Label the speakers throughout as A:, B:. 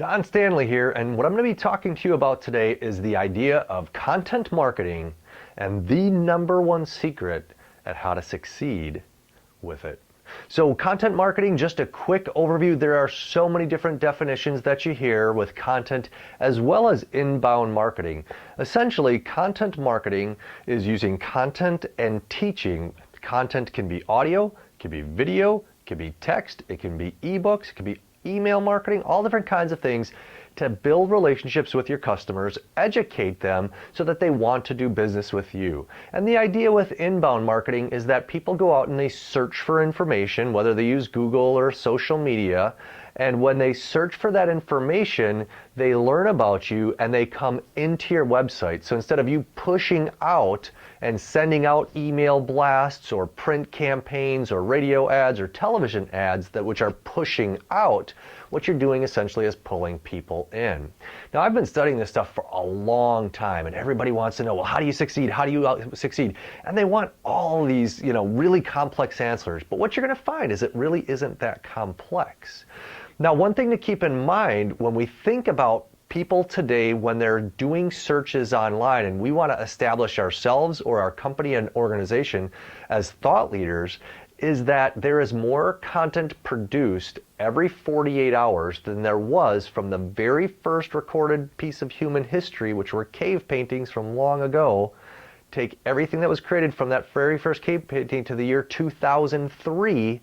A: Don Stanley here, and what I'm going to be talking to you about today is the idea of content marketing and the number one secret at how to succeed with it. So content marketing, just a quick overview. There are so many different definitions that you hear with content as well as inbound marketing. Essentially, content marketing is using content and teaching. Content can be audio, it can be video, it can be text, it can be ebooks, it can be email marketing, all different kinds of things to build relationships with your customers, educate them so that they want to do business with you. And the idea with inbound marketing is that people go out and they search for information, whether they use Google or social media, and when they search for that information, they learn about you and they come into your website. So instead of you pushing out and sending out email blasts or print campaigns or radio ads or television ads which are pushing out, what you're doing essentially is pulling people in. Now, I've been studying this stuff for a long time, and everybody wants to know, well, how do you succeed? How do you succeed? And they want all these, really complex answers. But what you're going to find is it really isn't that complex. Now, one thing to keep in mind when we think about people today when they're doing searches online and we want to establish ourselves or our company and organization as thought leaders, is that there is more content produced every 48 hours than there was from the very first recorded piece of human history, which were cave paintings from long ago. Take everything that was created from that very first cave painting to the year 2003.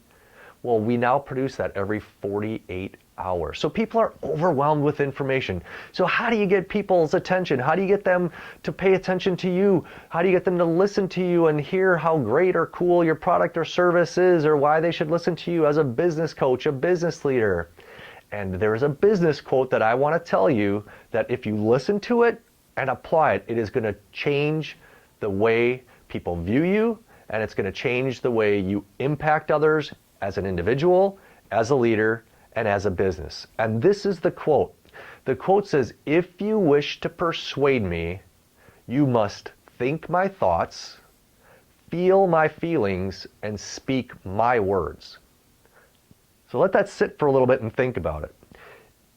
A: Well, we now produce that every 48 hours. So people are overwhelmed with information. So how do you get people's attention? How do you get them to pay attention to you? How do you get them to listen to you and hear how great or cool your product or service is, or why they should listen to you as a business coach, a business leader? And there's a business quote that I want to tell you that if you listen to it and apply it, it is going to change the way people view you, and it's going to change the way you impact others as an individual, as a leader, and as a business. And this is the quote. The quote says, "If you wish to persuade me, you must think my thoughts, feel my feelings, and speak my words." So let that sit for a little bit and think about it.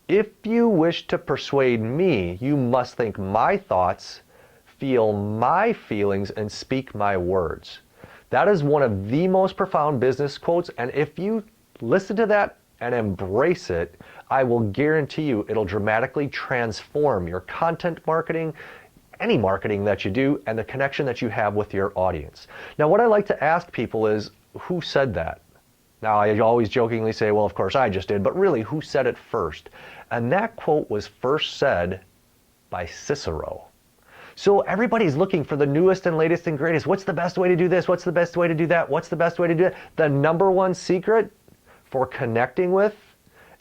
A: If you wish to persuade me, you must think my thoughts, feel my feelings, and speak my words. That is one of the most profound business quotes, and if you listen to that and embrace it, I will guarantee you it'll dramatically transform your content marketing, any marketing that you do, and the connection that you have with your audience. Now, what I like to ask people is, who said that? Now, I always jokingly say, well, of course I just did, but really, who said it first? And that quote was first said by Cicero. So everybody's looking for the newest and latest and greatest. What's the best way to do this? What's the best way to do that? What's the best way to do it? The number one secret for connecting with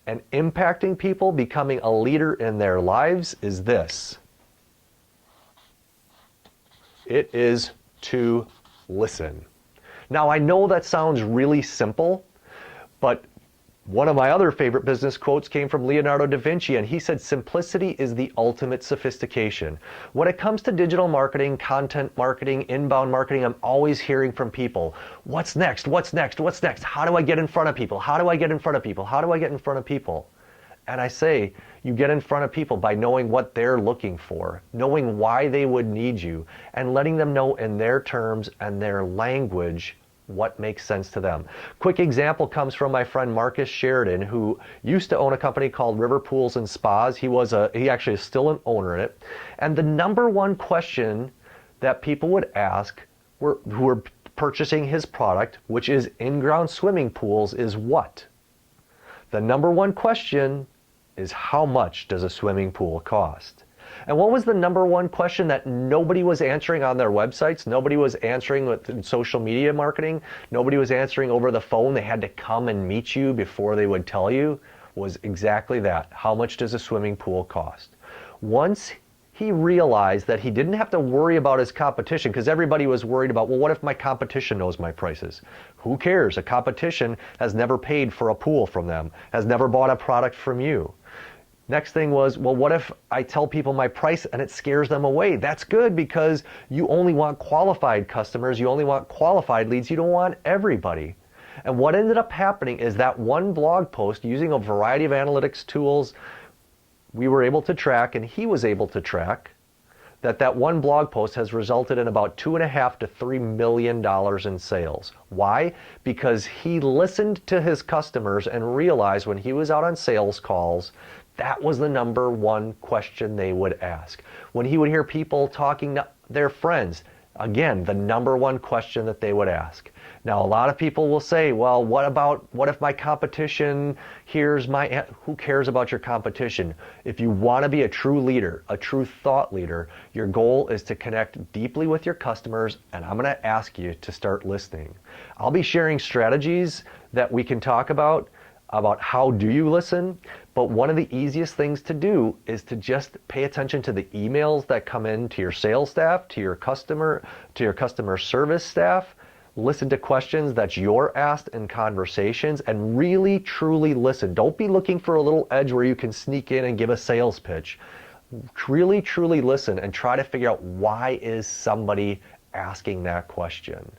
A: and impacting people, becoming a leader in their lives is this. It is to listen. Now, I know that sounds really simple, but one of my other favorite business quotes came from Leonardo da Vinci, and he said, "Simplicity is the ultimate sophistication." When it comes to digital marketing, content marketing, inbound marketing, I'm always hearing from people, what's next? What's next? What's next? How do I get in front of people? How do I get in front of people? How do I get in front of people? And I say, you get in front of people by knowing what they're looking for, knowing why they would need you, and letting them know in their terms and their language what makes sense to them. Quick example comes from my friend Marcus Sheridan, who used to own a company called River Pools and Spas. He actually is still an owner in it. And the number one question that people would ask who were purchasing his product, which is in-ground swimming pools, is what? The number one question is, how much does a swimming pool cost? And what was the number one question that nobody was answering on their websites? Nobody was answering with social media marketing. Nobody was answering over the phone. They had to come and meet you before they would tell you. Was exactly that. How much does a swimming pool cost? Once he realized that he didn't have to worry about his competition, because everybody was worried about, well, what if my competition knows my prices? Who cares? A competition has never paid for a pool from them, has never bought a product from you. Next thing was, well, what if I tell people my price and it scares them away? That's good, because you only want qualified customers, you only want qualified leads, you don't want everybody. And what ended up happening is that one blog post, using a variety of analytics tools, we were able to track, and he was able to track, that one blog post has resulted in about $2.5 to $3 million in sales. Why? Because he listened to his customers and realized when he was out on sales calls, that was the number one question they would ask. When he would hear people talking to their friends, again, the number one question that they would ask. Now, a lot of people will say, well, what if my competition who cares about your competition? If you want to be a true leader, a true thought leader, your goal is to connect deeply with your customers, and I'm going to ask you to start listening. I'll be sharing strategies that we can talk about how do you listen, but one of the easiest things to do is to just pay attention to the emails that come in to your sales staff, to your customer service staff. Listen to questions that you're asked in conversations and really truly listen. Don't be looking for a little edge where you can sneak in and give a sales pitch. Really truly listen and try to figure out why is somebody asking that question.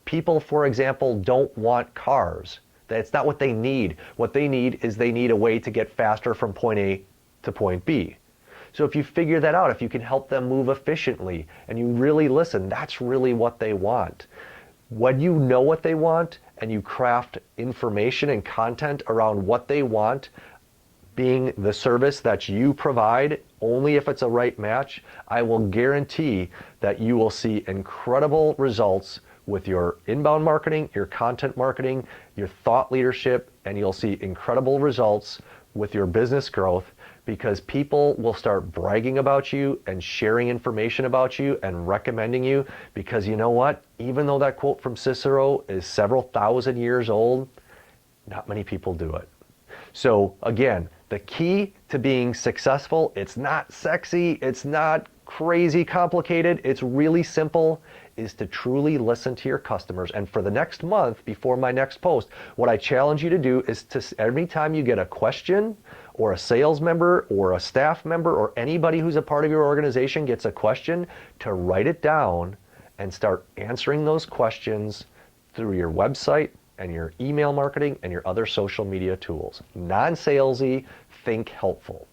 A: People, for example, don't want cars. That's not what they need. What they need is they need a way to get faster from point A to point B. So if you figure that out, if you can help them move efficiently and you really listen, that's really what they want. When you know what they want and you craft information and content around what they want, being the service that you provide, only if it's a right match, I will guarantee that you will see incredible results with your inbound marketing, your content marketing, your thought leadership, and you'll see incredible results with your business growth because people will start bragging about you and sharing information about you and recommending you because you know what? Even though that quote from Cicero is several thousand years old, not many people do it. So again, the key to being successful, it's not sexy, it's not crazy complicated, it's really simple, is to truly listen to your customers. And for the next month, before my next post, what I challenge you to do is to, every time you get a question or a sales member or a staff member or anybody who's a part of your organization gets a question, to write it down and start answering those questions through your website and your email marketing and your other social media tools. Non-salesy, think helpful.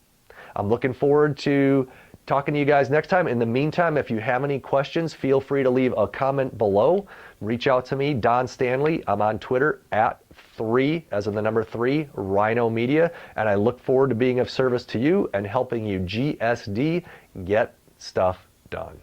A: I'm looking forward to talking to you guys next time. In the meantime, if you have any questions, feel free to leave a comment below. Reach out to me, Don Stanley. I'm on Twitter at 3, as in the number 3, Rhino Media. And I look forward to being of service to you and helping you GSD get stuff done.